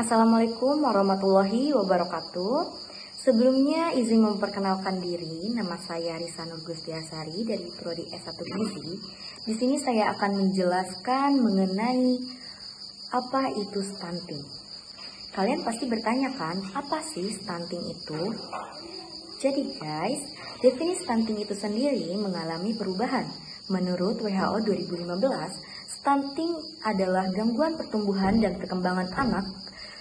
Assalamualaikum warahmatullahi wabarakatuh. Sebelumnya izin memperkenalkan diri, nama saya Risa Nurgustiasari dari Prodi S1 Gizi. Di sini saya akan menjelaskan mengenai apa itu stunting. Kalian pasti bertanya kan, apa sih stunting itu? Jadi guys, definisi stunting itu sendiri mengalami perubahan. Menurut WHO 2015, stunting adalah gangguan pertumbuhan dan perkembangan anak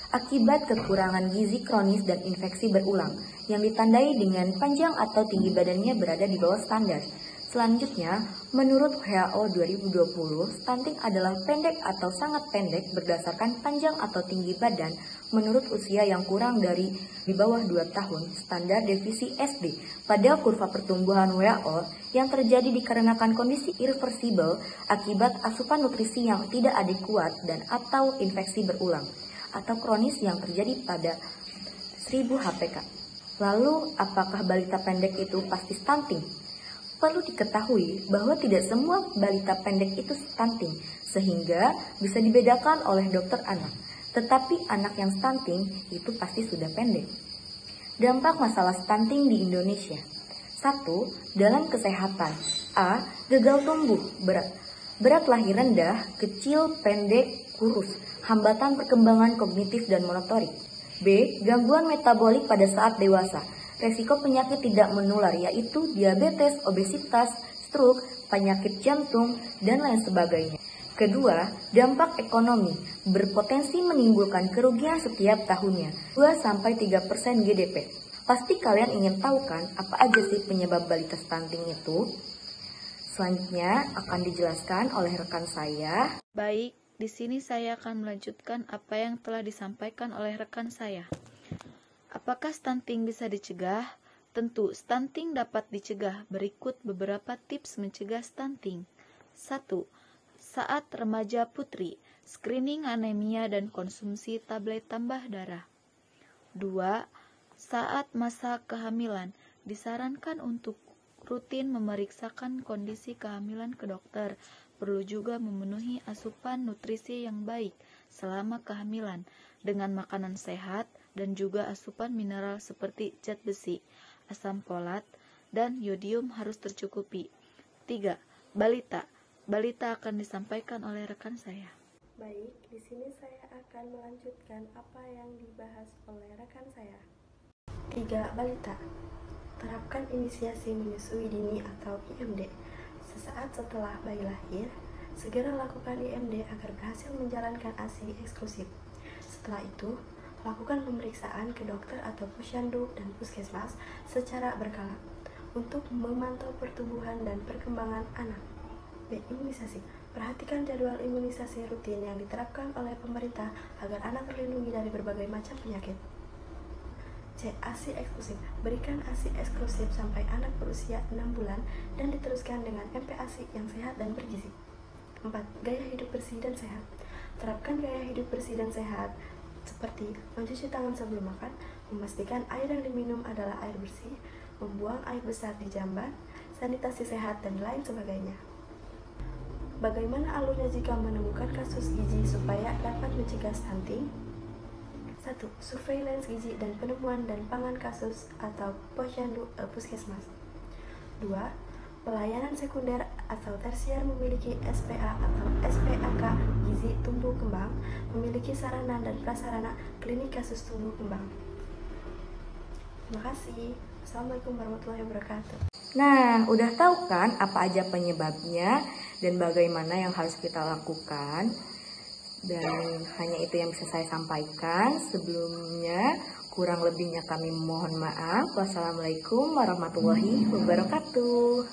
akibat kekurangan gizi kronis dan infeksi berulang yang ditandai dengan panjang atau tinggi badannya berada di bawah standar. Selanjutnya, menurut WHO 2020, stunting adalah pendek atau sangat pendek berdasarkan panjang atau tinggi badan menurut usia yang kurang dari di bawah 2 tahun, standar definisi SD. Pada kurva pertumbuhan WHO yang terjadi dikarenakan kondisi irreversibel akibat asupan nutrisi yang tidak adekuat dan atau infeksi berulang atau kronis yang terjadi pada 1000 HPK. Lalu, apakah balita pendek itu pasti stunting? Perlu diketahui bahwa tidak semua balita pendek itu stunting, sehingga bisa dibedakan oleh dokter anak. Tetapi anak yang stunting itu pasti sudah pendek. Dampak masalah stunting di Indonesia. 1. Dalam kesehatan. A. Gagal tumbuh, berat lahir rendah, kecil, pendek, kurus, hambatan perkembangan kognitif dan motorik. B. Gangguan metabolik pada saat dewasa, resiko penyakit tidak menular yaitu diabetes, obesitas, stroke, penyakit jantung, dan lain sebagainya. Kedua, dampak ekonomi, berpotensi menimbulkan kerugian setiap tahunnya, 2-3% GDP. Pasti kalian ingin tahu kan apa aja sih penyebab balita stunting itu? Selanjutnya akan dijelaskan oleh rekan saya. Baik, di sini saya akan melanjutkan apa yang telah disampaikan oleh rekan saya. Apakah stunting bisa dicegah? Tentu, stunting dapat dicegah. Berikut beberapa tips mencegah stunting. 1. Saat remaja putri, screening anemia dan konsumsi tablet tambah darah. 2. Saat masa kehamilan, disarankan untuk rutin memeriksakan kondisi kehamilan ke dokter. Perlu juga memenuhi asupan nutrisi yang baik selama kehamilan dengan makanan sehat dan juga asupan mineral seperti zat besi, asam folat, dan yodium harus tercukupi. 3. Balita. Balita akan disampaikan oleh rekan saya. Baik, di sini saya akan melanjutkan apa yang dibahas oleh rekan saya. 3. Balita. Terapkan inisiasi menyusui dini atau IMD. Sesaat setelah bayi lahir, segera lakukan IMD agar berhasil menjalankan ASI eksklusif. Setelah itu, lakukan pemeriksaan ke dokter atau posyandu dan puskesmas secara berkala untuk memantau pertumbuhan dan perkembangan anak. B. Imunisasi. Perhatikan jadwal imunisasi rutin yang diterapkan oleh pemerintah agar anak terlindungi dari berbagai macam penyakit. C. ASI eksklusif. Berikan ASI eksklusif sampai anak berusia 6 bulan dan diteruskan dengan MPASI yang sehat dan bergizi. 4. Gaya hidup bersih dan sehat. Terapkan gaya hidup bersih dan sehat seperti mencuci tangan sebelum makan, memastikan air yang diminum adalah air bersih, membuang air besar di jamban, sanitasi sehat, dan lain sebagainya. Bagaimana alurnya jika menemukan kasus gizi supaya dapat mencegah stunting? 1. Surveillance gizi dan penemuan dan pangan kasus atau posyandu puskesmas. 2. Pelayanan sekunder atau tersier memiliki SPA atau SPAK gizi tumbuh kembang, memiliki sarana dan prasarana klinik kasus tumbuh kembang. Terima kasih. Assalamualaikum warahmatullahi wabarakatuh. Nah, udah tahu kan apa aja penyebabnya dan bagaimana yang harus kita lakukan? Dan hanya itu yang bisa saya sampaikan. Sebelumnya, kurang lebihnya kami mohon maaf. Wassalamualaikum warahmatullahi wabarakatuh.